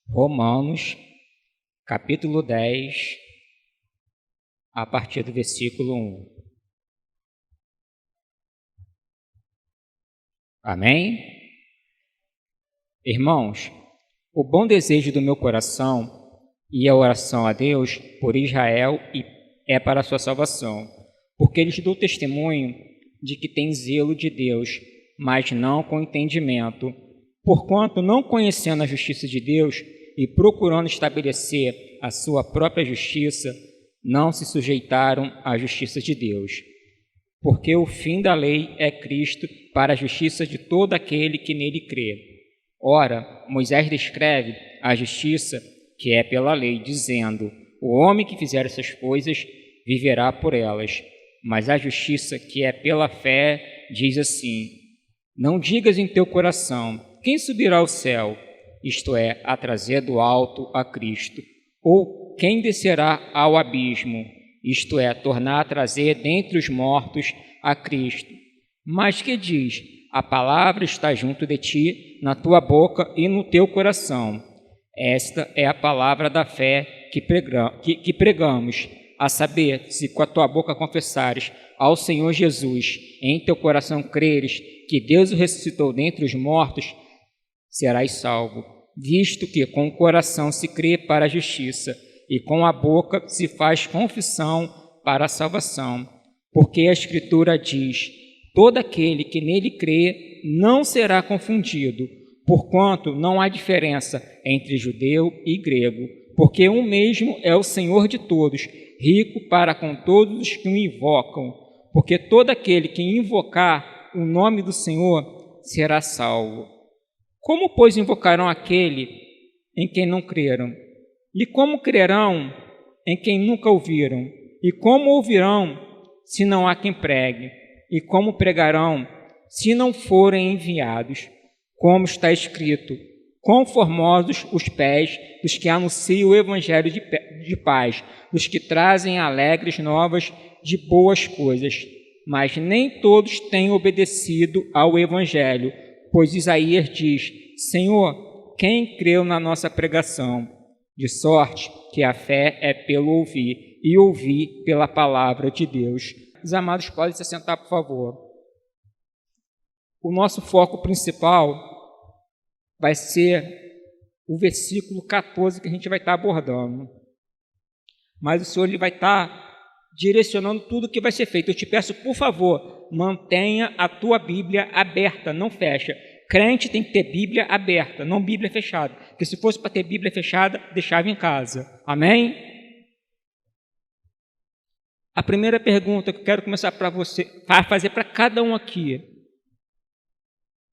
Romanos, capítulo 10, a partir do versículo 1. Amém? Irmãos, o bom desejo do meu coração e a oração a Deus por Israel é para a sua salvação, porque eles dão testemunho de que tem zelo de Deus, mas não com entendimento, porquanto, não conhecendo a justiça de Deus e procurando estabelecer a sua própria justiça, não se sujeitaram à justiça de Deus. Porque o fim da lei é Cristo para a justiça de todo aquele que nele crê. Ora, Moisés descreve a justiça que é pela lei, dizendo: o homem que fizer essas coisas viverá por elas. Mas a justiça que é pela fé diz assim: não digas em teu coração: quem subirá ao céu? Isto é, a trazer do alto a Cristo. Ou quem descerá ao abismo? Isto é, tornar a trazer dentre os mortos a Cristo. Mas que diz? A palavra está junto de ti, na tua boca e no teu coração. Esta é a palavra da fé que pregamos, a saber, se com a tua boca confessares ao Senhor Jesus, em teu coração creres que Deus o ressuscitou dentre os mortos, serás salvo, visto que com o coração se crê para a justiça e com a boca se faz confissão para a salvação. Porque a Escritura diz: todo aquele que nele crê não será confundido, porquanto não há diferença entre judeu e grego, porque um mesmo é o Senhor de todos, rico para com todos os que o invocam, porque todo aquele que invocar o nome do Senhor será salvo. Como, pois, invocarão aquele em quem não creram? E como crerão em quem nunca ouviram? E como ouvirão se não há quem pregue? E como pregarão se não forem enviados? Como está escrito: quão formosos os pés dos que anunciam o evangelho de paz, dos que trazem alegres novas de boas coisas. Mas nem todos têm obedecido ao evangelho, pois Isaías diz: Senhor, quem creu na nossa pregação? De sorte que a fé é pelo ouvir, e ouvir pela palavra de Deus. Os amados podem se assentar, por favor. O nosso foco principal vai ser o versículo 14 que a gente vai estar abordando. Mas o Senhor ele vai estar direcionando tudo o que vai ser feito. Eu te peço, por favor, mantenha a tua Bíblia aberta, não fecha. Crente tem que ter Bíblia aberta, não Bíblia fechada. Porque se fosse para ter Bíblia fechada, deixava em casa. Amém? A primeira pergunta que eu quero começar para você, para fazer para cada um aqui: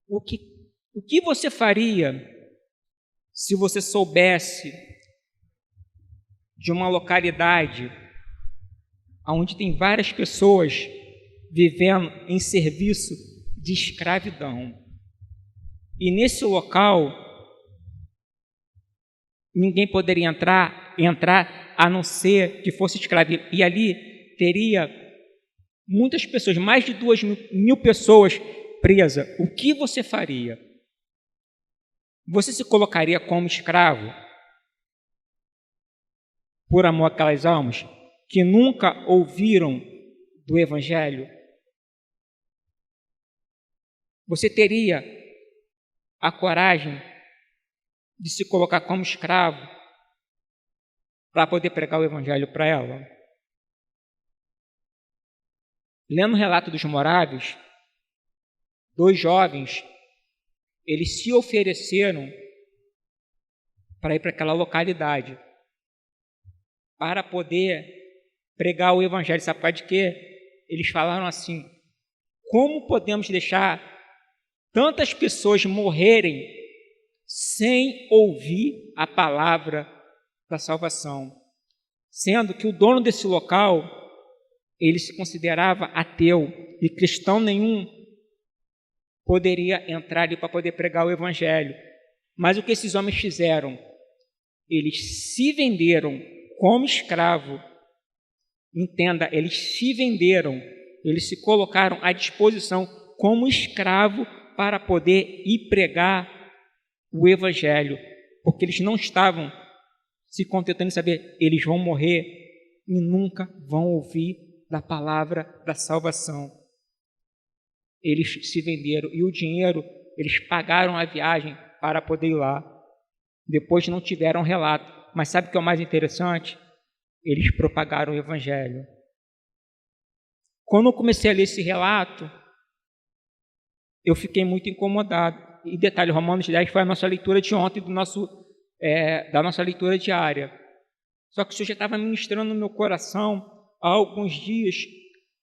o que você faria se você soubesse de uma localidade onde tem várias pessoas vivendo em serviço de escravidão? E nesse local ninguém poderia entrar a não ser que fosse escravo. E ali teria muitas pessoas, mais de 2.000 pessoas presas. O que você faria? Você se colocaria como escravo por amor àquelas almas que nunca ouviram do Evangelho? Você teria a coragem de se colocar como escravo para poder pregar o Evangelho para ela? Lendo o relato dos moráveis, 2 jovens, eles se ofereceram para ir para aquela localidade, para poder pregar o Evangelho. Sabe de quê? Eles falaram assim: como podemos deixar tantas pessoas morrerem sem ouvir a palavra da salvação? Sendo que o dono desse local, ele se considerava ateu e cristão nenhum poderia entrar ali para poder pregar o Evangelho. Mas o que esses homens fizeram? Eles se venderam como escravo. Entenda, eles se venderam, eles se colocaram à disposição como escravo para poder ir pregar o Evangelho. porque eles não estavam se contentando em saber, eles vão morrer e nunca vão ouvir da palavra da salvação. Eles se venderam e o dinheiro, eles pagaram a viagem para poder ir lá. Depois não tiveram relato. Mas sabe o que é o mais interessante? Eles propagaram o evangelho. Quando eu comecei a ler esse relato, eu fiquei muito incomodado. E detalhe, Romanos 10 foi a nossa leitura de ontem, da nossa leitura diária. Só que o Senhor já estava ministrando no meu coração há alguns dias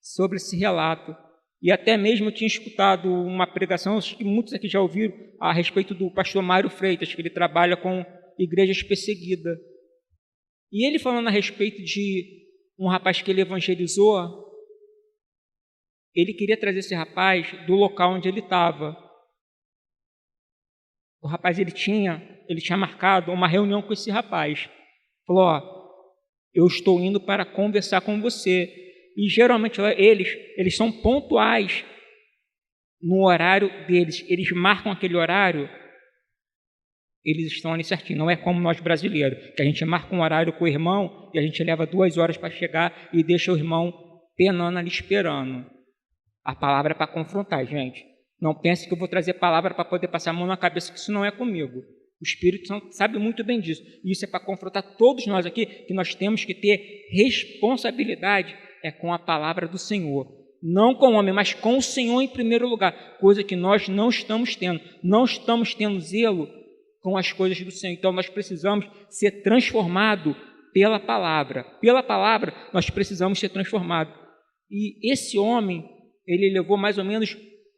sobre esse relato. E até mesmo eu tinha escutado uma pregação, acho que muitos aqui já ouviram, a respeito do pastor Mário Freitas, que ele trabalha com igrejas perseguidas. E ele falando a respeito de um rapaz que ele evangelizou, ele queria trazer esse rapaz do local onde ele estava. O rapaz, ele tinha marcado uma reunião com esse rapaz. Falou, eu estou indo para conversar com você. E geralmente eles são pontuais no horário deles. Eles marcam aquele horário, eles estão ali certinho. Não é como nós brasileiros, que a gente marca um horário com o irmão e a gente leva 2 horas para chegar e deixa o irmão penando ali esperando. A palavra é para confrontar, gente. Não pense que eu vou trazer palavra para poder passar a mão na cabeça, que isso não é comigo. O Espírito Santo sabe muito bem disso. E isso é para confrontar todos nós aqui, que nós temos que ter responsabilidade com a palavra do Senhor. Não com o homem, mas com o Senhor em primeiro lugar. Coisa que nós não estamos tendo. Não estamos tendo zelo com as coisas do Senhor. Então, nós precisamos ser transformados pela palavra. Pela palavra, nós precisamos ser transformados. E esse homem, ele levou mais ou menos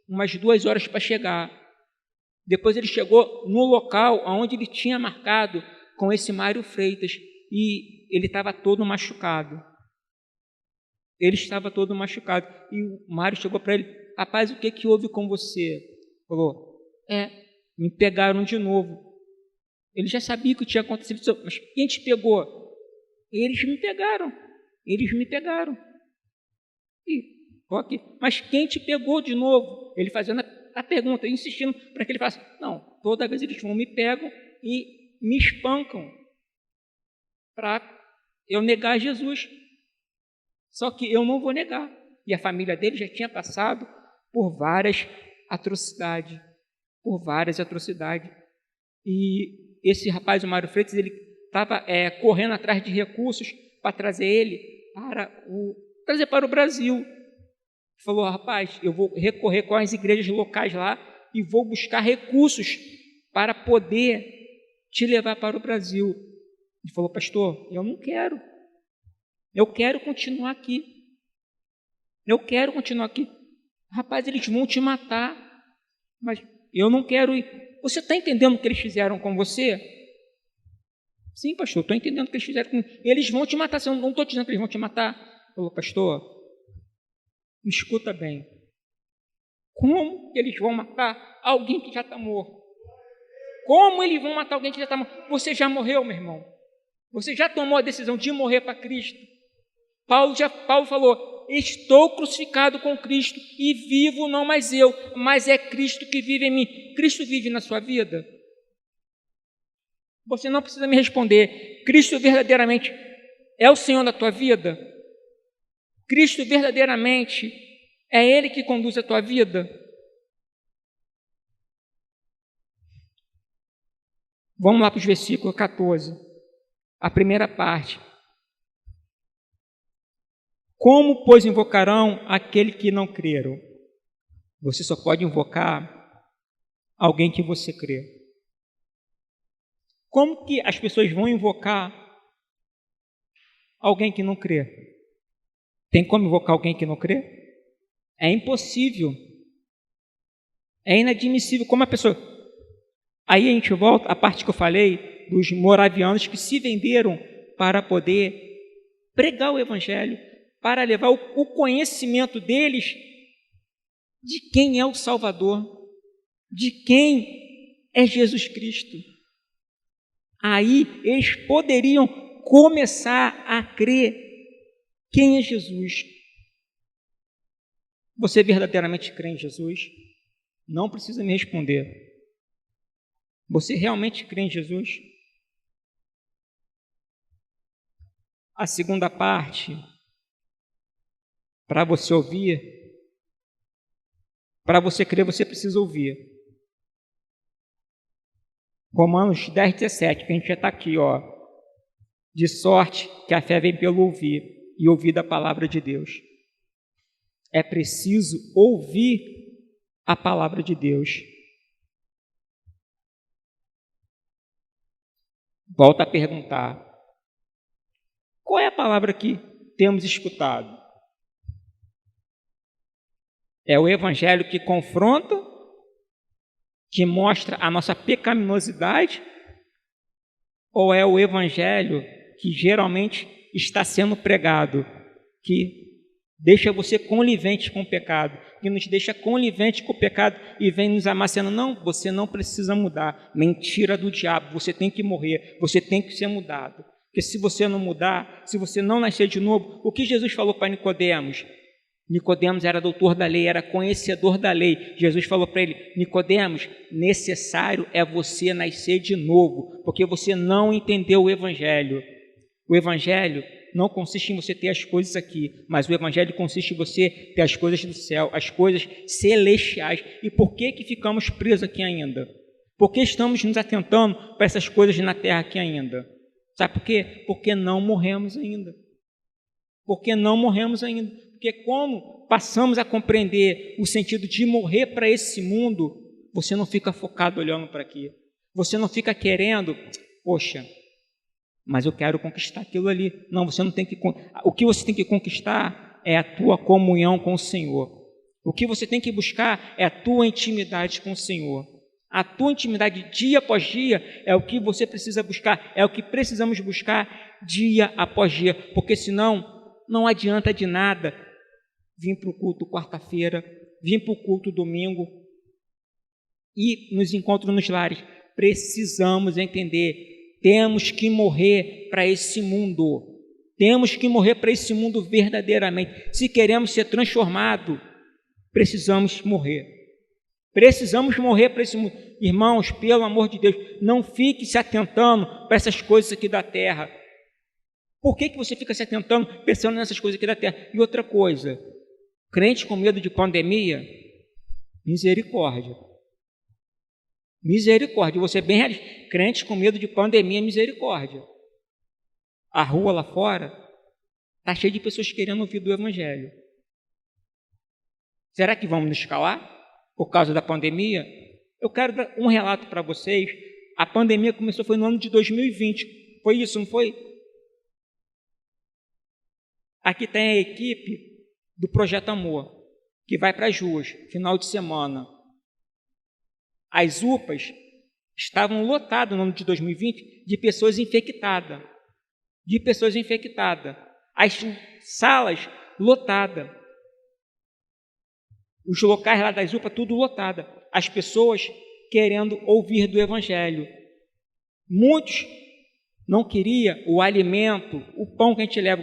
umas 2 horas para chegar. Depois ele chegou no local onde ele tinha marcado com esse Mário Freitas e ele estava todo machucado. Ele estava todo machucado. E o Mário chegou para ele, rapaz, o que houve com você? Falou, me pegaram de novo. Ele já sabia o que tinha acontecido, mas quem te pegou? Eles me pegaram. Ok, mas quem te pegou de novo? Ele fazendo a pergunta, insistindo para que ele faça. Não, toda vez eles vão, me pegam e me espancam para eu negar Jesus. Só que eu não vou negar. E a família dele já tinha passado por várias atrocidades. E esse rapaz, o Mário Freitas, ele estava correndo atrás de recursos para trazer ele trazer para o Brasil. Falou, rapaz, eu vou recorrer com as igrejas locais lá e vou buscar recursos para poder te levar para o Brasil. Ele falou, pastor, eu não quero. Eu quero continuar aqui. Rapaz, eles vão te matar. Mas eu não quero ir. Você está entendendo o que eles fizeram com você? Sim, pastor, estou entendendo o que eles fizeram com você. Eles vão te matar. Eu não estou dizendo que eles vão te matar. Ele falou, pastor, me escuta bem. Como eles vão matar alguém que já está morto? Como eles vão matar alguém que já está morto? Você já morreu, meu irmão. Você já tomou a decisão de morrer para Cristo. Paulo falou, estou crucificado com Cristo e vivo não mais eu, mas é Cristo que vive em mim. Cristo vive na sua vida? Você não precisa me responder. Cristo verdadeiramente é o Senhor da tua vida? Cristo verdadeiramente é Ele que conduz a tua vida? Vamos lá para os versículos 14. A primeira parte. Como, pois, invocarão aquele que não creram? Você só pode invocar alguém que você crê. Como que as pessoas vão invocar alguém que não crê? Tem como invocar alguém que não crê? É impossível. É inadmissível. Como a pessoa... Aí a gente volta à parte que eu falei dos moravianos que se venderam para poder pregar o evangelho, para levar o conhecimento deles de quem é o Salvador, de quem é Jesus Cristo. Aí eles poderiam começar a crer quem é Jesus. Você verdadeiramente crê em Jesus? Não precisa me responder. Você realmente crê em Jesus? A segunda parte, para você ouvir, para você crer, você precisa ouvir. Romanos 10, 17, que a gente já está aqui, ó. De sorte que a fé vem pelo ouvir, e ouvir da palavra de Deus. É preciso ouvir a palavra de Deus. Volto a perguntar: qual é a palavra que temos escutado? É o evangelho que confronta, que mostra a nossa pecaminosidade? Ou é o evangelho que geralmente está sendo pregado, que deixa você conivente com o pecado, que nos deixa conivente com o pecado e vem nos amaciando? Não, você não precisa mudar. Mentira do diabo, você tem que morrer, você tem que ser mudado. Porque se você não mudar, se você não nascer de novo, o que Jesus falou para Nicodemos? Nicodemos era doutor da lei, era conhecedor da lei. Jesus falou para ele: Nicodemos, necessário é você nascer de novo, porque você não entendeu o evangelho. O evangelho não consiste em você ter as coisas aqui, mas o evangelho consiste em você ter as coisas do céu, as coisas celestiais. E por que ficamos presos aqui ainda? Por que estamos nos atentando para essas coisas na terra aqui ainda? Sabe por quê? Porque não morremos ainda. Porque não morremos ainda. Porque como passamos a compreender o sentido de morrer para esse mundo, você não fica focado olhando para aqui. Você não fica querendo, poxa, mas eu quero conquistar aquilo ali. Não, você não tem que. O que você tem que conquistar é a tua comunhão com o Senhor. O que você tem que buscar é a tua intimidade com o Senhor. A tua intimidade dia após dia é o que você precisa buscar, é o que precisamos buscar dia após dia, porque senão não adianta de nada vir para o culto quarta-feira, vir para o culto domingo e nos encontros nos lares. Precisamos entender, temos que morrer para esse mundo, temos que morrer para esse mundo verdadeiramente. Se queremos ser transformados, precisamos morrer. Precisamos morrer para esse mundo. Irmãos, pelo amor de Deus, não fique se atentando para essas coisas aqui da terra. Por que você fica se atentando, pensando nessas coisas aqui da terra? E outra coisa, crente com medo de pandemia, misericórdia. Misericórdia. Você bem realista. Crente com medo de pandemia, misericórdia. A rua lá fora está cheia de pessoas querendo ouvir do evangelho. Será que vamos nos calar por causa da pandemia? Eu quero dar um relato para vocês. A pandemia começou, foi no ano de 2020. Foi isso, não foi? Aqui tem a equipe do Projeto Amor, que vai para as ruas, final de semana. As UPAs estavam lotadas no ano de 2020 de pessoas infectadas. As salas lotadas. Os locais lá das UPAs, tudo lotado. As pessoas querendo ouvir do Evangelho. Muitos não queriam o alimento, o pão que a gente leva,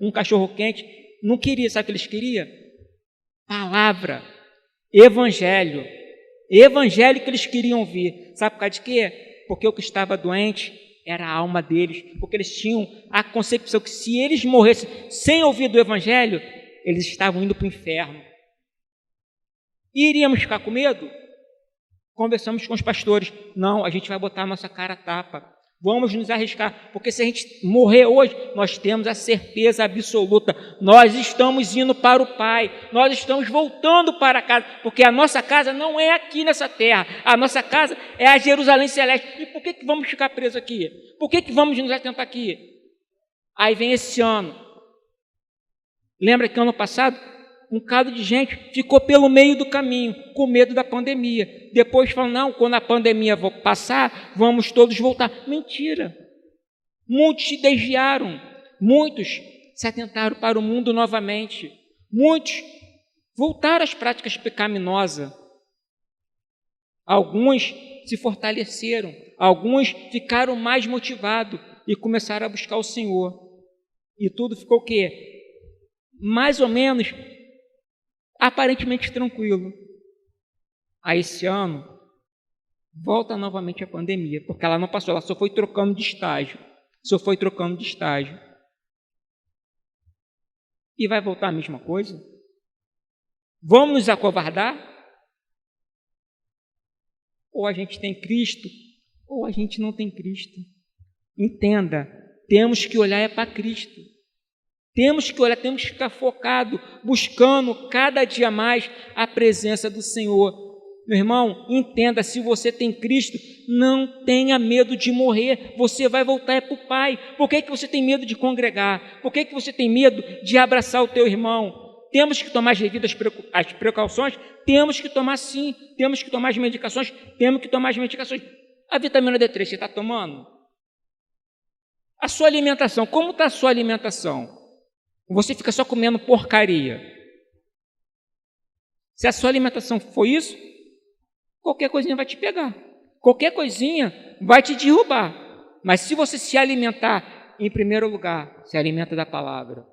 um cachorro quente, não queria. Sabe o que eles queriam? Palavra, Evangelho. Evangelho que eles queriam ouvir. Sabe por causa de quê? Porque o que estava doente era a alma deles. Porque eles tinham a concepção que se eles morressem sem ouvir do Evangelho, eles estavam indo para o inferno. E iríamos ficar com medo? Conversamos com os pastores. Não, a gente vai botar a nossa cara a tapa. Vamos nos arriscar, porque se a gente morrer hoje, nós temos a certeza absoluta. Nós estamos indo para o Pai. Nós estamos voltando para casa, porque a nossa casa não é aqui nessa terra. A nossa casa é a Jerusalém Celeste. E por que vamos ficar presos aqui? Por que vamos nos atentar aqui? Aí vem esse ano. Lembra que ano passado um bocado de gente ficou pelo meio do caminho, com medo da pandemia. Depois falam, não, quando a pandemia passar, vamos todos voltar. Mentira. Muitos se desviaram. Muitos se atentaram para o mundo novamente. Muitos voltaram às práticas pecaminosas. Alguns se fortaleceram. Alguns ficaram mais motivados e começaram a buscar o Senhor. E tudo ficou o quê? Mais ou menos aparentemente tranquilo. Aí esse ano volta novamente a pandemia, porque ela não passou, ela só foi trocando de estágio. e vai voltar a mesma coisa? Vamos nos acovardar? Ou a gente tem Cristo, ou a gente não tem Cristo. Entenda, temos que olhar para Cristo. Temos que olhar, temos que ficar focado, buscando cada dia mais a presença do Senhor. Meu irmão, entenda, se você tem Cristo, não tenha medo de morrer, você vai voltar para o Pai. Por que você tem medo de congregar? Por que você tem medo de abraçar o teu irmão? Temos que tomar as devidas precauções? Temos que tomar sim, temos que tomar as medicações, temos que tomar as medicações. A vitamina D3 você está tomando? A sua alimentação, como está a sua alimentação? Você fica só comendo porcaria. Se a sua alimentação for isso, qualquer coisinha vai te pegar. Qualquer coisinha vai te derrubar. Mas se você se alimentar, em primeiro lugar, se alimenta da palavra.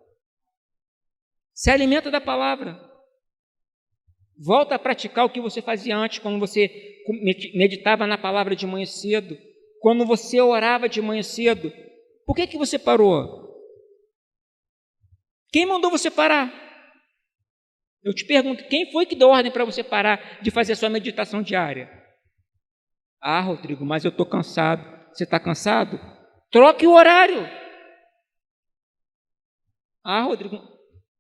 Se alimenta da palavra. Volta a praticar o que você fazia antes, quando você meditava na palavra de manhã cedo, quando você orava de manhã cedo. Por que você parou? Quem mandou você parar? Eu te pergunto, quem foi que deu ordem para você parar de fazer a sua meditação diária? Ah, Rodrigo, mas eu estou cansado. Você está cansado? Troque o horário. Ah, Rodrigo,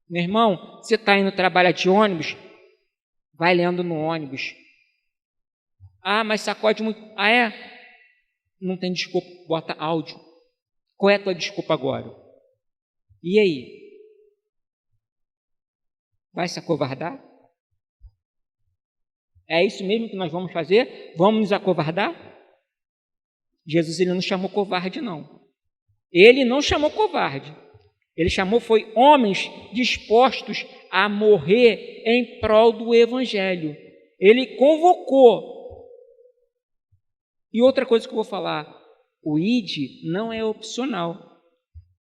meu irmão, você está indo trabalhar de ônibus? Vai lendo no ônibus. Ah, mas sacode muito. Ah, é? Não tem desculpa, bota áudio. Qual é a tua desculpa agora? E aí? Vai se acovardar? É isso mesmo que nós vamos fazer? Vamos nos acovardar? Jesus, ele não chamou covarde, não. Ele não chamou covarde. Ele chamou foi homens dispostos a morrer em prol do Evangelho. Ele convocou. E outra coisa que eu vou falar, o ID não é opcional.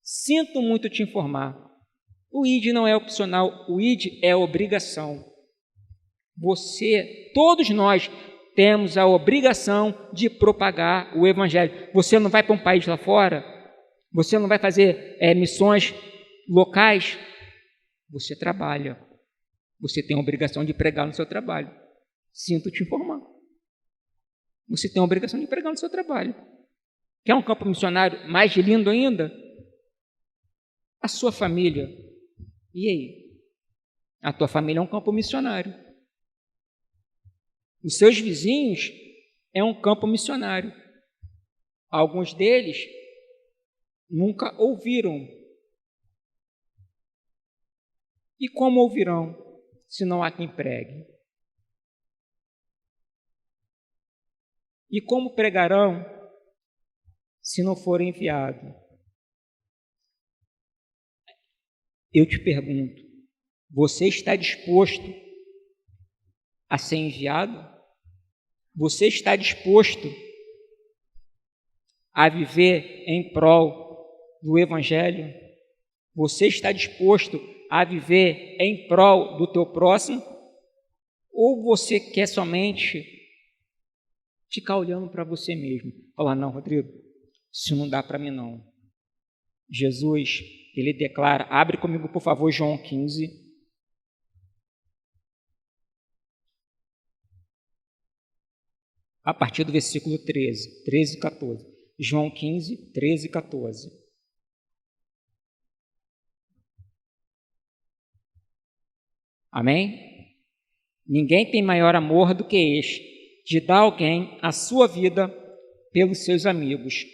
Sinto muito te informar. O ID não é opcional, o ID é obrigação. Você, todos nós, temos a obrigação de propagar o Evangelho. Você não vai para um país lá fora? Você não vai fazer missões locais? Você trabalha. Você tem a obrigação de pregar no seu trabalho. Sinto te informar. Você tem a obrigação de pregar no seu trabalho. Quer um campo missionário mais lindo ainda? A sua família. E aí? A tua família é um campo missionário. Os seus vizinhos é um campo missionário. Alguns deles nunca ouviram. E como ouvirão, se não há quem pregue? E como pregarão, se não for enviado? Eu te pergunto, você está disposto a ser enviado? Você está disposto a viver em prol do Evangelho? Você está disposto a viver em prol do teu próximo? Ou você quer somente ficar olhando para você mesmo? Falar, não, Rodrigo, isso não dá para mim não. Jesus, ele declara, abre comigo por favor João 15, a partir do versículo 13 e 14. João 15, 13 e 14. Amém? Ninguém tem maior amor do que este, de dar alguém a sua vida pelos seus amigos.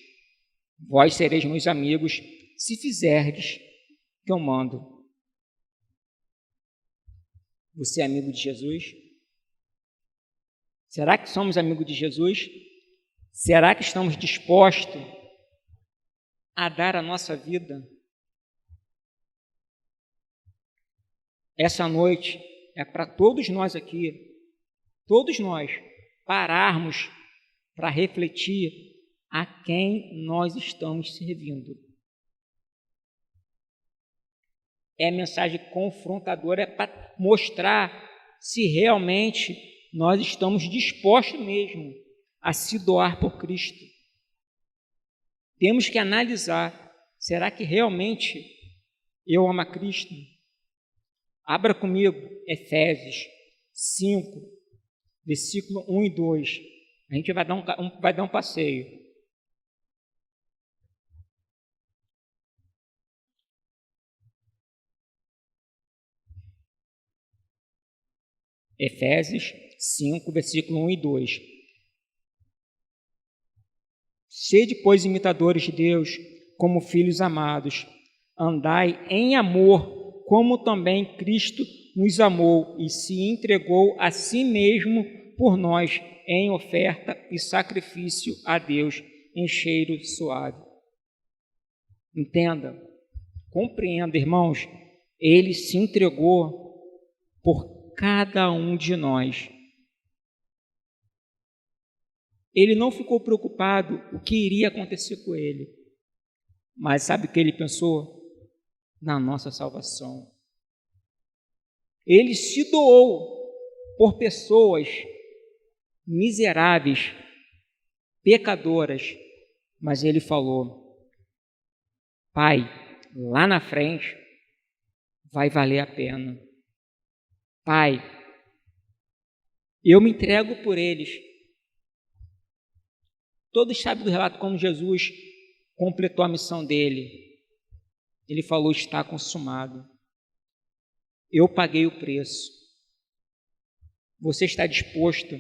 Vós sereis meus amigos, se fizerdes o que eu mando. Você é amigo de Jesus? Será que somos amigos de Jesus? Será que estamos dispostos a dar a nossa vida? Essa noite é para todos nós aqui, todos nós, pararmos para refletir a quem nós estamos servindo. É mensagem confrontadora, é para mostrar se realmente nós estamos dispostos mesmo a se doar por Cristo. Temos que analisar, será que realmente eu amo a Cristo? Abra comigo Efésios 5, versículo 1 e 2. A gente vai dar um passeio. Efésios 5, versículo 1 e 2. Sede, pois, imitadores de Deus, como filhos amados. Andai em amor, como também Cristo nos amou e se entregou a si mesmo por nós, em oferta e sacrifício a Deus, em cheiro suave. Entenda, compreenda, irmãos, ele se entregou por cada um de nós. Ele não ficou preocupado o que iria acontecer com ele, mas sabe o que ele pensou? Na nossa salvação. Ele se doou por pessoas miseráveis, pecadoras, mas ele falou: Pai, lá na frente vai valer a pena. Pai, eu me entrego por eles. Todos sabem do relato como Jesus completou a missão dele. Ele falou: está consumado. Eu paguei o preço. Você está disposto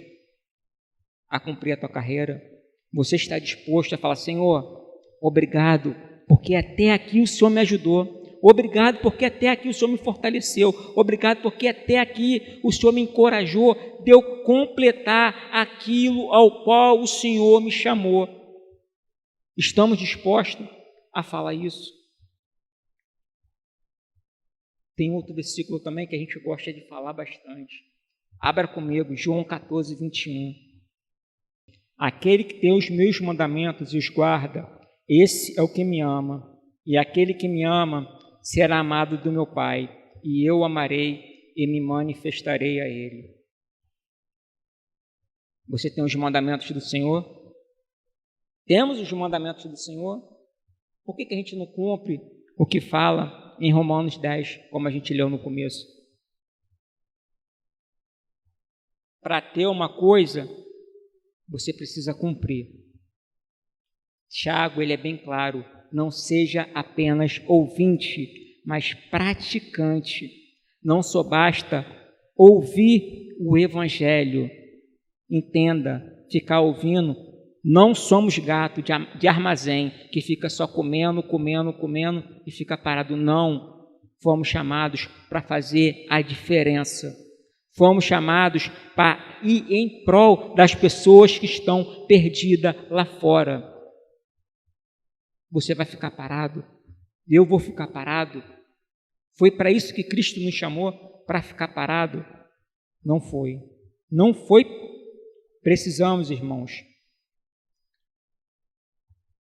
a cumprir a tua carreira? Você está disposto a falar: Senhor, obrigado, porque até aqui o Senhor me ajudou. Obrigado porque até aqui o Senhor me fortaleceu. Obrigado porque até aqui o Senhor me encorajou de eu completar aquilo ao qual o Senhor me chamou. Estamos dispostos a falar isso? Tem outro versículo também que a gente gosta de falar bastante. Abra comigo, João 14, 21. Aquele que tem os meus mandamentos e os guarda, esse é o que me ama. E aquele que me ama será amado do meu Pai, e eu o amarei e me manifestarei a ele. Você tem os mandamentos do Senhor? Temos os mandamentos do Senhor? Por que a gente não cumpre o que fala em Romanos 10, como a gente leu no começo? Para ter uma coisa, você precisa cumprir. Tiago, ele é bem claro: não seja apenas ouvinte, mas praticante. Não só basta ouvir o Evangelho. Entenda, ficar ouvindo, não somos gato de armazém que fica só comendo e fica parado. Não, fomos chamados para fazer a diferença. Fomos chamados para ir em prol das pessoas que estão perdidas lá fora. Você vai ficar parado? Eu vou ficar parado? Foi para isso que Cristo nos chamou, para ficar parado? Não foi. Não foi. Precisamos, irmãos,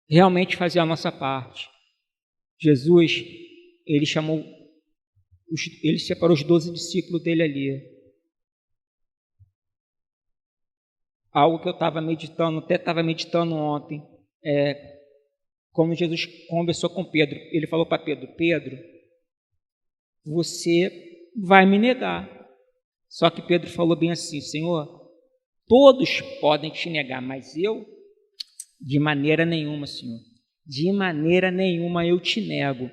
realmente fazer a nossa parte. Jesus, ele separou os 12 discípulos dele ali. Algo que eu até estava meditando ontem, como Jesus conversou com Pedro. Ele falou para Pedro: Pedro, você vai me negar. Só que Pedro falou bem assim: Senhor, todos podem te negar, mas eu, de maneira nenhuma, Senhor. De maneira nenhuma eu te nego.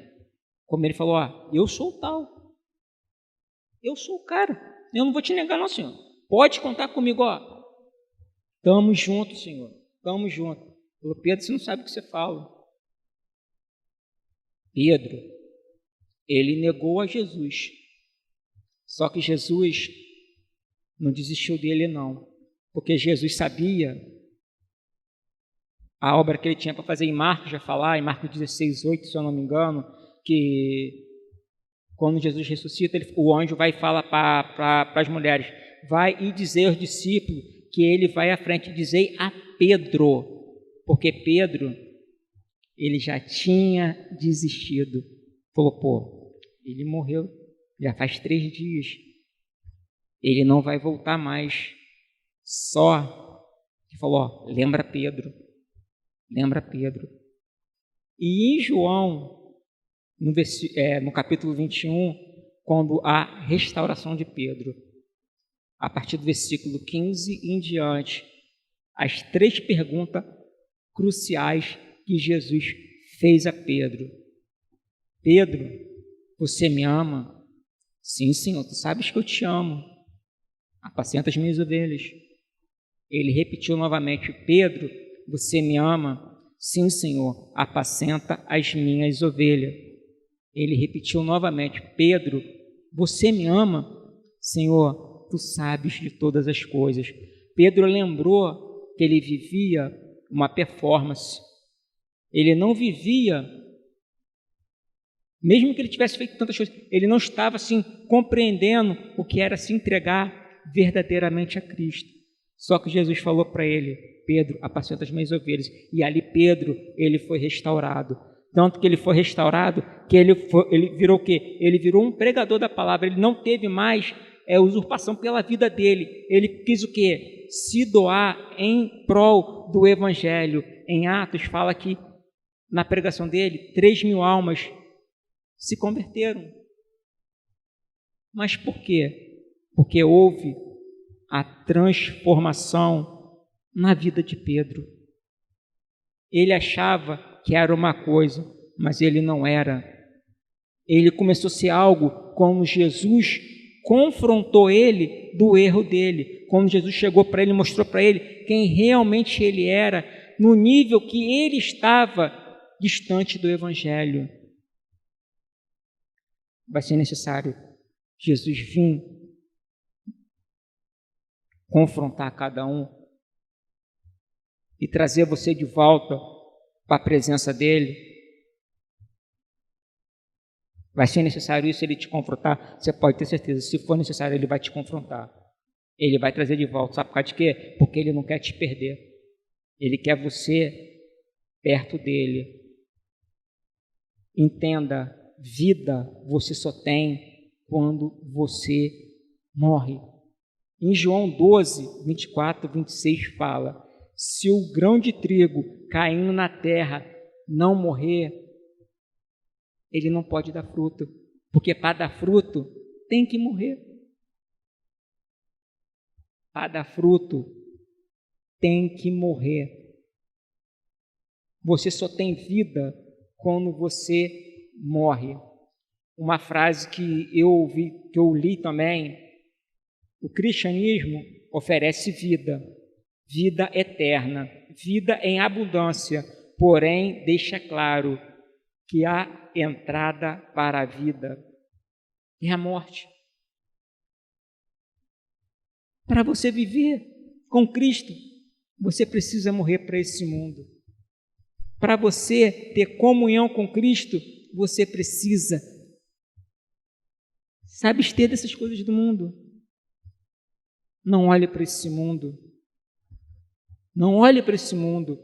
Como ele falou: eu sou o tal. Eu sou o cara. Eu não vou te negar não, Senhor. Pode contar comigo, Estamos juntos, Senhor. Estamos juntos. Falou: Pedro, você não sabe o que você fala. Pedro, ele negou a Jesus. Só que Jesus não desistiu dele, não. Porque Jesus sabia a obra que ele tinha para fazer. Em Marcos, já falar, em Marcos 16, 8, se eu não me engano, que quando Jesus ressuscita, o anjo vai e fala para as mulheres: vai e dizer aos discípulos que ele vai à frente, dizer a Pedro, porque Pedro, ele já tinha desistido. Falou: ele morreu, já faz 3 dias, ele não vai voltar mais. Só que falou: lembra Pedro. E em João, no capítulo 21, quando há restauração de Pedro. A partir do versículo 15 em diante, as 3 perguntas cruciais que Jesus fez a Pedro. Pedro, você me ama? Sim, Senhor, tu sabes que eu te amo. Apacenta as minhas ovelhas. Ele repetiu novamente: Pedro, você me ama? Sim, Senhor, apacenta as minhas ovelhas. Ele repetiu novamente: Pedro, você me ama? Senhor, tu sabes de todas as coisas. Pedro lembrou que ele vivia uma performance. Ele não vivia, mesmo que ele tivesse feito tantas coisas, ele não estava assim compreendendo o que era se entregar verdadeiramente a Cristo. Só que Jesus falou para ele: Pedro, apacenta as minhas ovelhas. E ali Pedro, ele foi restaurado. Tanto que ele foi restaurado, que ele virou o quê? Ele virou um pregador da palavra. Ele não teve mais usurpação pela vida dele. Ele quis o quê? Se doar em prol do evangelho. Em Atos fala que na pregação dele, 3.000 almas se converteram. Mas por quê? Porque houve a transformação na vida de Pedro. Ele achava que era uma coisa, mas ele não era. Ele começou a ser algo quando Jesus confrontou ele do erro dele. Quando Jesus chegou para ele e mostrou para ele quem realmente ele era, no nível que ele estava distante do Evangelho. Vai ser necessário Jesus vir confrontar cada um e trazer você de volta para a presença dele. Vai ser necessário isso, ele te confrontar. Você pode ter certeza, se for necessário, ele vai te confrontar. Ele vai trazer de volta. Sabe por causa de quê? Porque ele não quer te perder. Ele quer você perto dele. Entenda, vida você só tem quando você morre. Em João 12, 24, 26 fala: se o grão de trigo caindo na terra não morrer, ele não pode dar fruto, porque para dar fruto tem que morrer. Para dar fruto tem que morrer. Você só tem vida quando você morre. Uma frase que eu ouvi, que eu li também: o cristianismo oferece vida, vida eterna, vida em abundância, porém deixa claro que há entrada para a vida e a morte. Para você viver com Cristo, você precisa morrer para esse mundo. Para você ter comunhão com Cristo, você precisa se abster dessas coisas do mundo. Não olhe para esse mundo. Não olhe para esse mundo.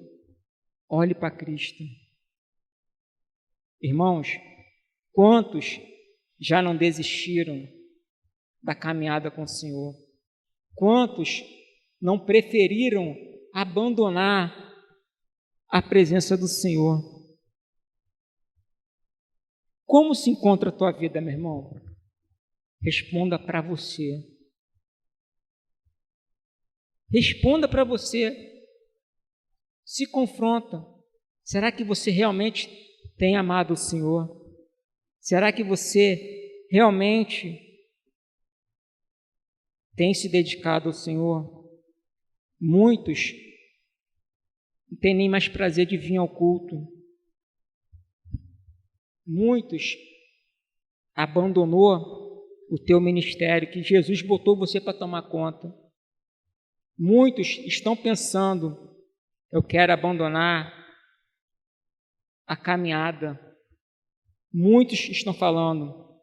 Olhe para Cristo. Irmãos, quantos já não desistiram da caminhada com o Senhor? Quantos não preferiram abandonar a presença do Senhor? Como se encontra a tua vida, meu irmão? Responda para você. Responda para você. Se confronta. Será que você realmente tem amado o Senhor? Será que você realmente tem se dedicado ao Senhor? Muitos não têm nem mais prazer de vir ao culto. Muitos abandonou o teu ministério, que Jesus botou você para tomar conta. Muitos estão pensando: eu quero abandonar a caminhada. Muitos estão falando: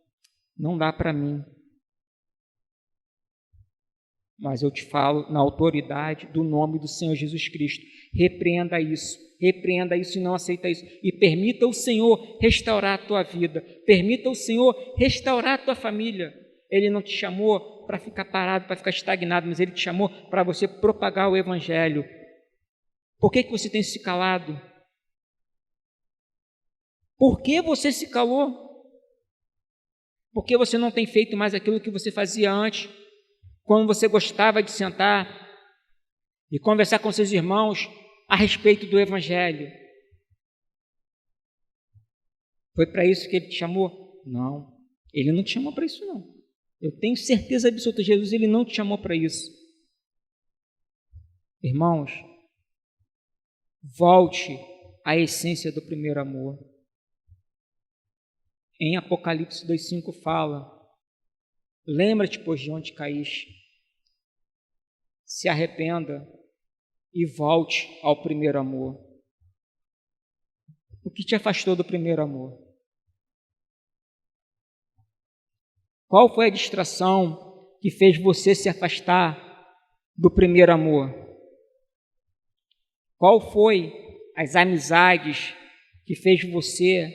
não dá para mim. Mas eu te falo na autoridade do nome do Senhor Jesus Cristo: repreenda isso e não aceita isso, e permita o Senhor restaurar a tua vida, permita o Senhor restaurar a tua família. Ele não te chamou para ficar parado, para ficar estagnado, mas Ele te chamou para você propagar o Evangelho. Por que você tem se calado? Por que você se calou? Porque você não tem feito mais aquilo que você fazia antes, quando você gostava de sentar e conversar com seus irmãos a respeito do Evangelho. Foi para isso que ele te chamou? Não, ele não te chamou para isso, não. Eu tenho certeza absoluta, Jesus, ele não te chamou para isso. Irmãos, volte à essência do primeiro amor. Em Apocalipse 2,5 fala: lembra-te, pois, de onde caíste, se arrependa e volte ao primeiro amor. O que te afastou do primeiro amor? Qual foi a distração que fez você se afastar do primeiro amor? Qual foi as amizades que fez você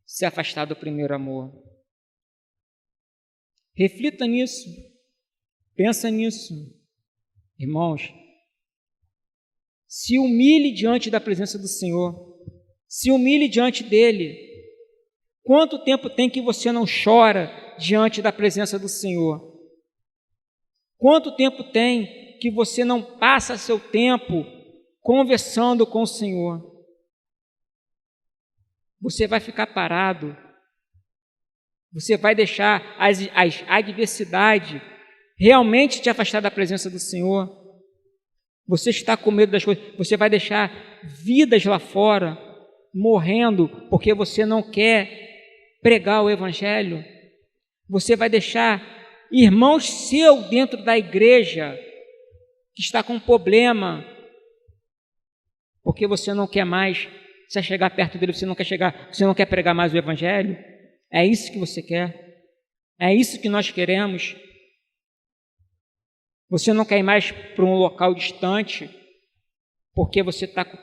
se afastar do primeiro amor? Reflita nisso, pensa nisso. Irmãos, se humilhe diante da presença do Senhor, se humilhe diante dEle. Quanto tempo tem que você não chora diante da presença do Senhor? Quanto tempo tem que você não passa seu tempo conversando com o Senhor? Você vai ficar parado, você vai deixar as adversidades realmente te afastar da presença do Senhor? Você está com medo das coisas, você vai deixar vidas lá fora morrendo porque você não quer pregar o Evangelho? Você vai deixar irmãos seus dentro da igreja que está com problema porque você não quer mais se chegar perto dele, você não quer pregar mais o Evangelho? É isso que você quer? É isso que nós queremos? Você não quer ir mais para um local distante porque você está com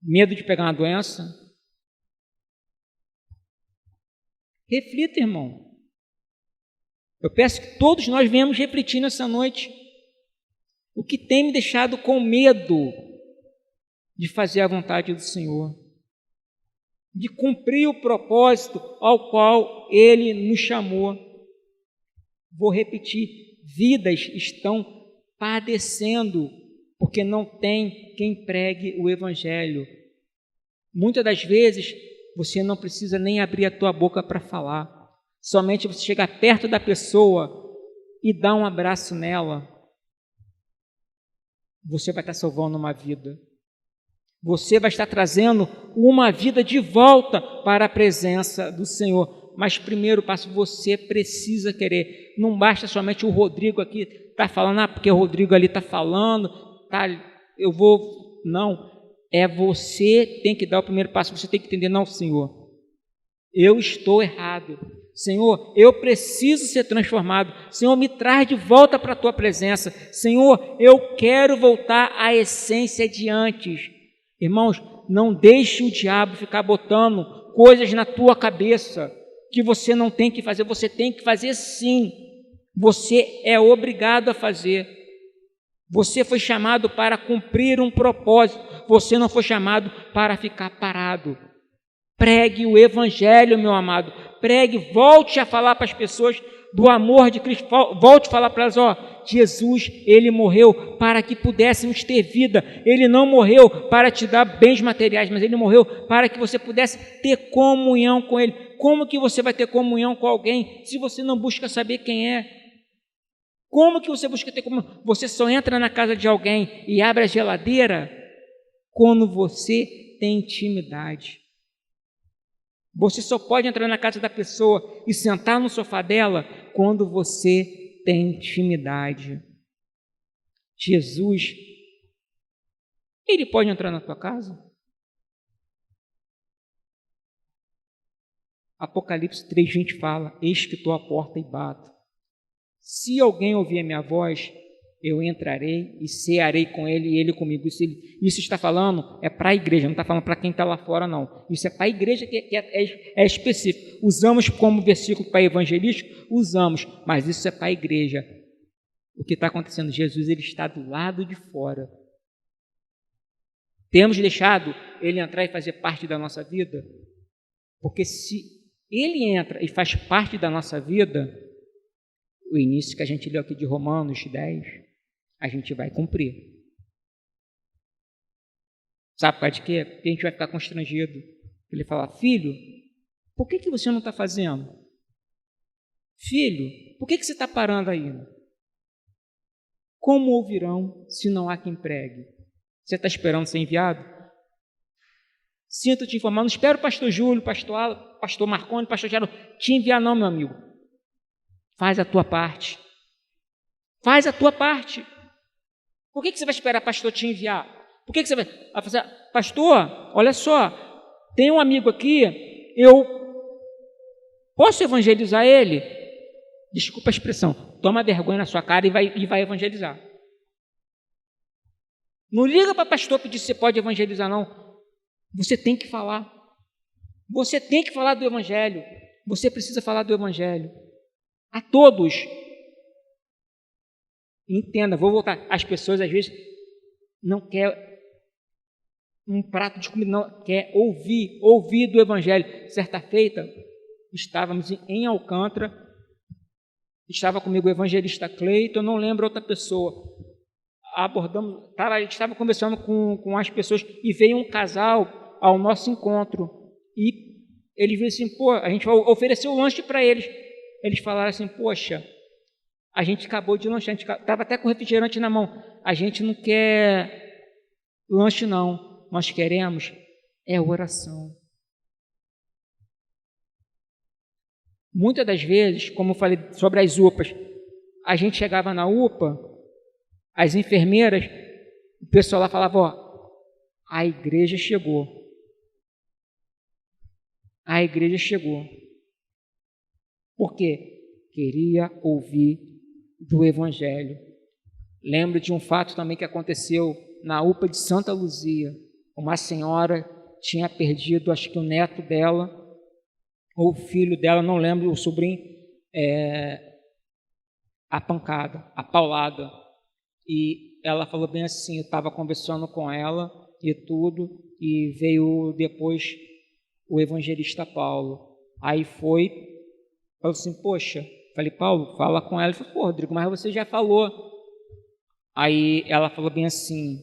medo de pegar uma doença? Reflita, irmão. Eu peço que todos nós venhamos refletir nessa noite. O que tem me deixado com medo de fazer a vontade do Senhor, de cumprir o propósito ao qual Ele nos chamou? Vou repetir: vidas estão padecendo porque não tem quem pregue o Evangelho. Muitas das vezes você não precisa nem abrir a tua boca para falar, somente você chegar perto da pessoa e dar um abraço nela, você vai estar salvando uma vida. Você vai estar trazendo uma vida de volta para a presença do Senhor. Mas primeiro passo, você precisa querer. Não basta somente o Rodrigo aqui estar falando, porque o Rodrigo ali está falando, eu vou... Não, é você tem que dar o primeiro passo. Você tem que entender: não, Senhor, eu estou errado. Senhor, eu preciso ser transformado. Senhor, me traz de volta para a Tua presença. Senhor, eu quero voltar à essência de antes. Irmãos, não deixe o diabo ficar botando coisas na tua cabeça que você não tem que fazer. Você tem que fazer sim. Você é obrigado a fazer. Você foi chamado para cumprir um propósito. Você não foi chamado para ficar parado. Pregue o Evangelho, meu amado. Pregue, volte a falar para as pessoas do amor de Cristo. Volte a falar para elas: Jesus, Ele morreu para que pudéssemos ter vida. Ele não morreu para te dar bens materiais, mas Ele morreu para que você pudesse ter comunhão com Ele. Como que você vai ter comunhão com alguém se você não busca saber quem é? Como que você busca ter comunhão? Você só entra na casa de alguém e abre a geladeira quando você tem intimidade. Você só pode entrar na casa da pessoa e sentar no sofá dela quando você tem intimidade. Jesus, Ele pode entrar na tua casa? Apocalipse 3:20 fala: eis que estou à porta e bato. Se alguém ouvir a minha voz, eu entrarei e cearei com ele e ele comigo. Isso está falando, é para a igreja, não está falando para quem está lá fora, não. Isso é para a igreja que é específico. Usamos como versículo para evangelístico? Usamos, mas isso é para a igreja. O que está acontecendo? Jesus, Ele está do lado de fora. Temos deixado Ele entrar e fazer parte da nossa vida? Porque se ele entra e faz parte da nossa vida, o início que a gente leu aqui de Romanos 10, a gente vai cumprir. Sabe por causa de quê? Porque a gente vai ficar constrangido. Ele fala, filho, por que você não está fazendo? Filho, por que você está parando aí? Como ouvirão se não há quem pregue? Você está esperando ser enviado? Sinto te informar, não espero o pastor Júlio, pastor Marconi, pastor Geraldo te enviar não, meu amigo. Faz a tua parte. Faz a tua parte. Por que você vai esperar pastor te enviar? Por que você vai fazer, pastor, olha só, tem um amigo aqui, eu posso evangelizar ele? Desculpa a expressão, toma vergonha na sua cara e vai evangelizar. Não liga para pastor pedir se você pode evangelizar, não. Você tem que falar. Você tem que falar do evangelho. Você precisa falar do evangelho. A todos. Entenda, vou voltar. As pessoas às vezes não querem um prato de comida, não quer ouvir do evangelho. Certa feita, estávamos em Alcântara, estava comigo o evangelista Cleiton, eu não lembro outra pessoa. A gente estava conversando com as pessoas e veio um casal ao nosso encontro e eles viram assim, a gente ofereceu o lanche para eles. Eles falaram assim, poxa, a gente acabou de lanchar, a gente estava até com refrigerante na mão, a gente não quer lanche não, nós queremos oração. Muitas das vezes, como eu falei sobre as UPAs, a gente chegava na UPA, as enfermeiras, o pessoal lá falava, a igreja chegou. A igreja chegou. Por quê? Queria ouvir do evangelho. Lembro de um fato também que aconteceu na UPA de Santa Luzia. Uma senhora tinha perdido, acho que o neto dela, ou o filho dela, não lembro, o sobrinho, a paulada. E ela falou bem assim, eu estava conversando com ela e tudo, e veio depois o evangelista Paulo. Aí falou assim, poxa, falei, Paulo, fala com ela. Ele falou, Rodrigo, mas você já falou. Aí ela falou bem assim,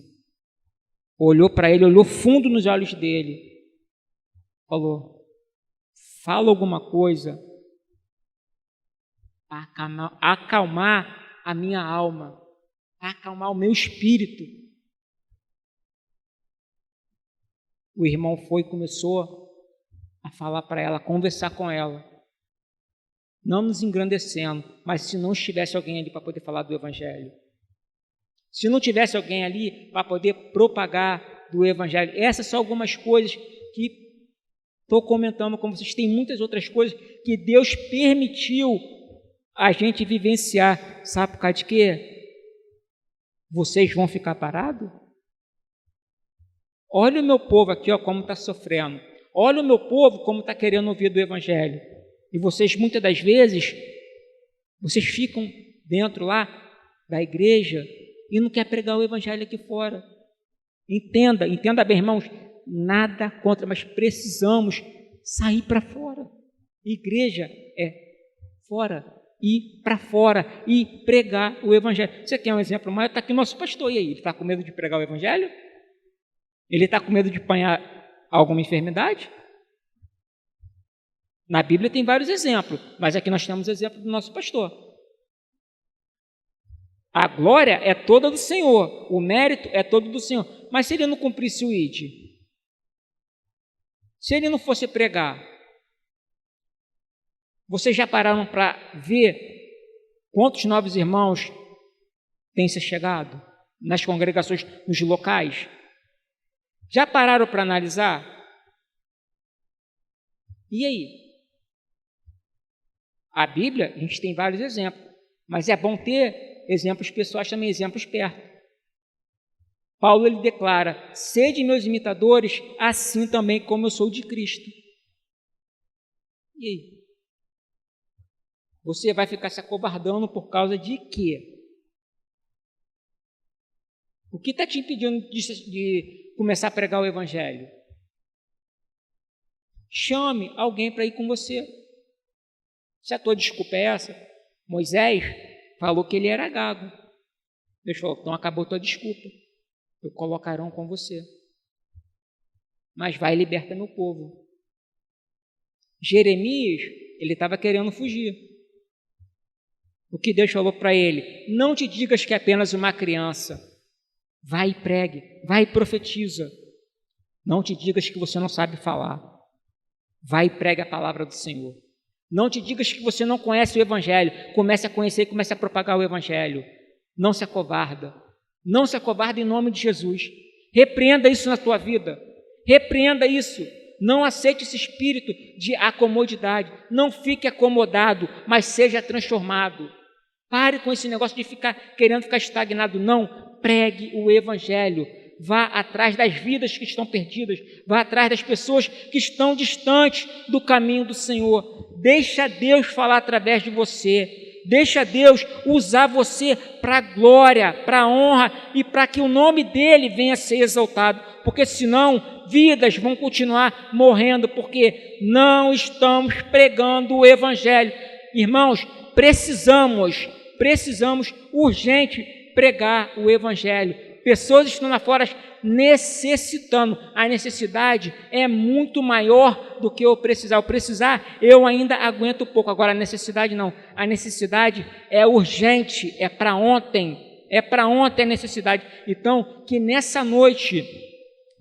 olhou para ele, olhou fundo nos olhos dele, falou, fala alguma coisa para acalmar a minha alma, para acalmar o meu espírito. O irmão foi e começou a falar para ela, a conversar com ela, não nos engrandecendo, mas se não estivesse alguém ali para poder falar do evangelho, se não tivesse alguém ali para poder propagar do evangelho, essas são algumas coisas que estou comentando com vocês. Tem muitas outras coisas que Deus permitiu a gente vivenciar. Sabe por causa de quê? Vocês vão ficar parados? Olha o meu povo aqui, como está sofrendo. Olha o meu povo como está querendo ouvir do evangelho. E vocês, muitas das vezes, vocês ficam dentro lá da igreja e não quer pregar o evangelho aqui fora. Entenda bem, irmãos, nada contra, mas precisamos sair para fora. Igreja é fora, ir para fora e pregar o evangelho. Você quer um exemplo maior? Está aqui nosso pastor, e aí? Ele está com medo de pregar o evangelho? Ele está com medo de apanhar alguma enfermidade? Na Bíblia tem vários exemplos, mas aqui nós temos o exemplo do nosso pastor. A glória é toda do Senhor, o mérito é todo do Senhor. Mas se ele não cumprisse o ID, se ele não fosse pregar, vocês já pararam para ver quantos novos irmãos têm se chegado nas congregações, nos locais? Já pararam para analisar? E aí? A Bíblia, a gente tem vários exemplos, mas é bom ter exemplos pessoais também, exemplos perto. Paulo, ele declara, sede meus imitadores, assim também como eu sou de Cristo. E aí? Você vai ficar se acovardando por causa de quê? O que está te impedindo de começar a pregar o evangelho? Chame alguém para ir com você. Se a tua desculpa é essa, Moisés falou que ele era gago. Deus falou, então acabou a tua desculpa. Eu colocarão com você. Mas vai e liberta meu povo. Jeremias, ele estava querendo fugir. O que Deus falou para ele? Não te digas que é apenas uma criança. Vai e pregue, vai e profetiza. Não te digas que você não sabe falar. Vai e pregue a palavra do Senhor. Não te digas que você não conhece o Evangelho. Comece a conhecer e comece a propagar o Evangelho. Não se acovarda. Não se acovarda em nome de Jesus. Repreenda isso na tua vida. Repreenda isso. Não aceite esse espírito de acomodidade. Não fique acomodado, mas seja transformado. Pare com esse negócio de querendo ficar estagnado. Não, pregue o Evangelho. Vá atrás das vidas que estão perdidas. Vá atrás das pessoas que estão distantes do caminho do Senhor. Deixa Deus falar através de você. Deixa Deus usar você para a glória, para a honra e para que o nome dEle venha a ser exaltado. Porque senão vidas vão continuar morrendo, porque não estamos pregando o Evangelho. Irmãos, precisamos urgente pregar o Evangelho. Pessoas estão lá fora necessitando. A necessidade é muito maior do que o precisar. O precisar eu ainda aguento um pouco. Agora a necessidade não. A necessidade é urgente, é para ontem. É para ontem a necessidade. Então, que nessa noite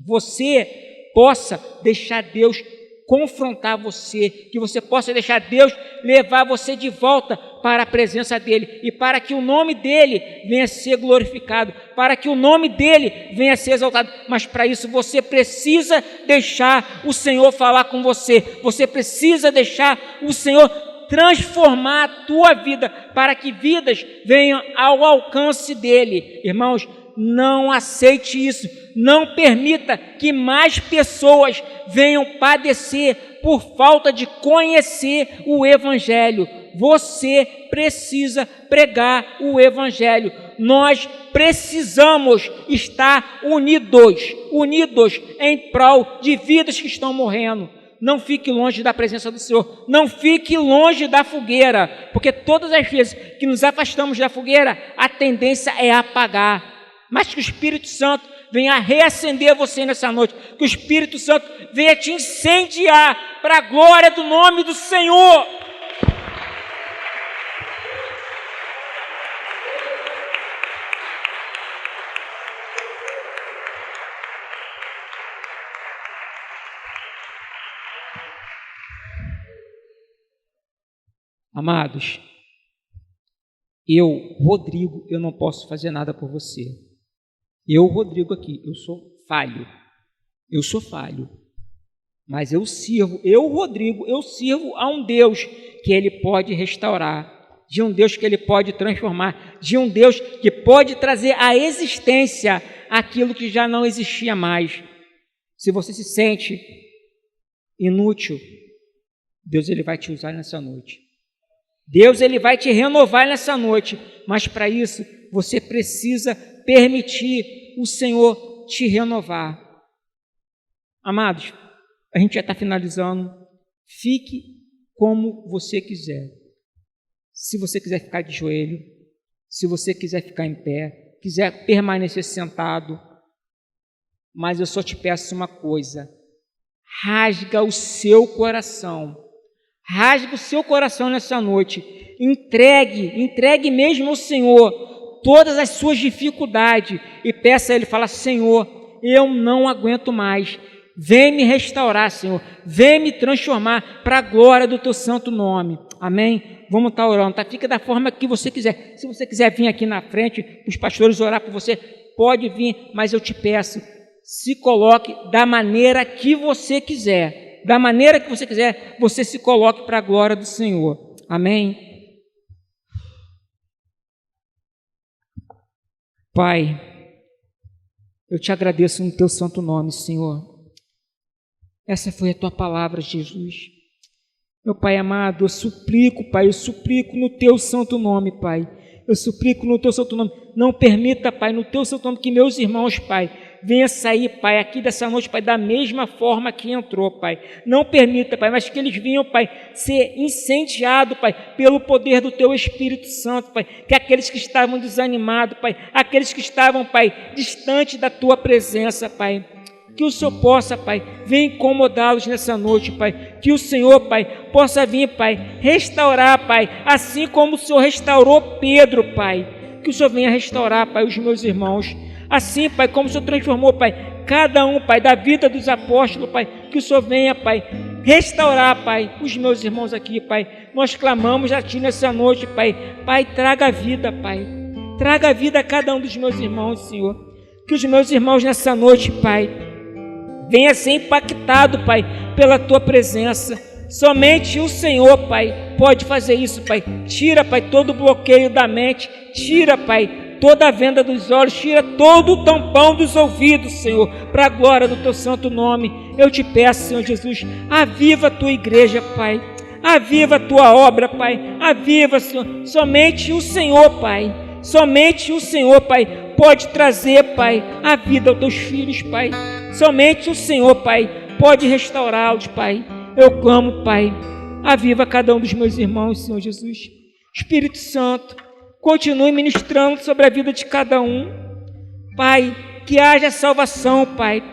você possa deixar Deus confrontar você, que você possa deixar Deus levar você de volta para a presença dEle e para que o nome dEle venha a ser glorificado, para que o nome dEle venha a ser exaltado. Mas para isso você precisa deixar o Senhor falar com você, você precisa deixar o Senhor transformar a tua vida para que vidas venham ao alcance dEle. Irmãos, não aceite isso, não permita que mais pessoas venham padecer por falta de conhecer o Evangelho. Você precisa pregar o Evangelho. Nós precisamos estar unidos em prol de vidas que estão morrendo. Não fique longe da presença do Senhor, não fique longe da fogueira, porque todas as vezes que nos afastamos da fogueira, a tendência é apagar. Mas que o Espírito Santo venha reacender você nessa noite, que o Espírito Santo venha te incendiar para a glória do nome do Senhor. Amados, Rodrigo, eu não posso fazer nada por você. Rodrigo aqui, eu sou falho, mas Rodrigo, eu sirvo a um Deus que Ele pode restaurar, de um Deus que Ele pode transformar, de um Deus que pode trazer à existência aquilo que já não existia mais. Se você se sente inútil, Deus Ele vai te usar nessa noite. Deus Ele vai te renovar nessa noite, mas para isso você precisa permitir o Senhor te renovar. Amados, a gente já está finalizando. Fique como você quiser. Se você quiser ficar de joelho, se você quiser ficar em pé, quiser permanecer sentado, mas eu só te peço uma coisa: rasga o seu coração. Rasgue o seu coração nessa noite. Entregue mesmo ao Senhor todas as suas dificuldades e peça a Ele, fala: Senhor, eu não aguento mais. Vem me restaurar, Senhor. Vem me transformar para a glória do Teu santo nome. Amém? Vamos estar orando, tá? Fica da forma que você quiser. Se você quiser vir aqui na frente, os pastores orar por você, pode vir, mas eu te peço, se coloque da maneira que você quiser. Da maneira que você quiser, você se coloque para a glória do Senhor. Amém? Pai, eu te agradeço no Teu santo nome, Senhor. Essa foi a Tua palavra, Jesus. Meu Pai amado, eu suplico, Pai, no Teu santo nome, Pai. Eu suplico no Teu santo nome. Não permita, Pai, no Teu santo nome, que meus irmãos, Pai, venha sair, Pai, aqui dessa noite, Pai, da mesma forma que entrou, Pai. Não permita, Pai, mas que eles venham, Pai, ser incendiados, Pai, pelo poder do Teu Espírito Santo, Pai. Que aqueles que estavam desanimados, Pai, aqueles que estavam, Pai, distante da Tua presença, Pai, que o Senhor possa, Pai, vir incomodá-los nessa noite, Pai. Que o Senhor, Pai, possa vir, Pai, restaurar, Pai, assim como o Senhor restaurou Pedro, Pai. Que o Senhor venha restaurar, Pai, os meus irmãos. Assim, Pai, como o Senhor transformou, Pai, cada um, Pai, da vida dos apóstolos, Pai. Que o Senhor venha, Pai, restaurar, Pai, os meus irmãos aqui, Pai. Nós clamamos a Ti nessa noite, Pai. Pai, traga vida, Pai. Traga vida a cada um dos meus irmãos, Senhor. Que os meus irmãos nessa noite, Pai, venha ser impactado, Pai, pela Tua presença. Somente o Senhor, Pai, pode fazer isso, Pai. Tira, Pai, todo o bloqueio da mente. Tira, Pai, toda a venda dos olhos. Tira todo o tampão dos ouvidos, Senhor, para a glória do Teu santo nome. Eu te peço, Senhor Jesus, aviva a Tua igreja, Pai. Aviva a Tua obra, Pai. Aviva, Senhor. Somente o Senhor, Pai. Somente o Senhor, Pai, pode trazer, Pai, a vida aos Teus filhos, Pai. Somente o Senhor, Pai, pode restaurá-los, Pai. Eu clamo, Pai, aviva cada um dos meus irmãos, Senhor Jesus. Espírito Santo, continue ministrando sobre a vida de cada um. Pai, que haja salvação, Pai.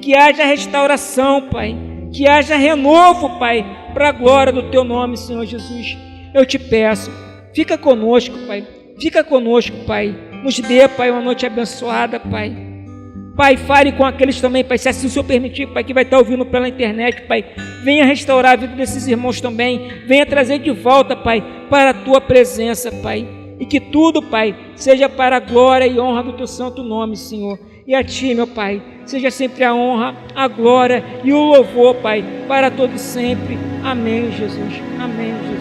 Que haja restauração, Pai. Que haja renovo, Pai, para a glória do Teu nome, Senhor Jesus. Eu te peço, fica conosco, Pai. Fica conosco, Pai. Nos dê, Pai, uma noite abençoada, Pai. Pai, fale com aqueles também, Pai, se assim o Senhor permitir, Pai, que vai estar ouvindo pela internet, Pai. Venha restaurar a vida desses irmãos também. Venha trazer de volta, Pai, para a Tua presença, Pai. E que tudo, Pai, seja para a glória e honra do Teu santo nome, Senhor. E a Ti, meu Pai, seja sempre a honra, a glória e o louvor, Pai, para todos sempre. Amém, Jesus. Amém, Jesus.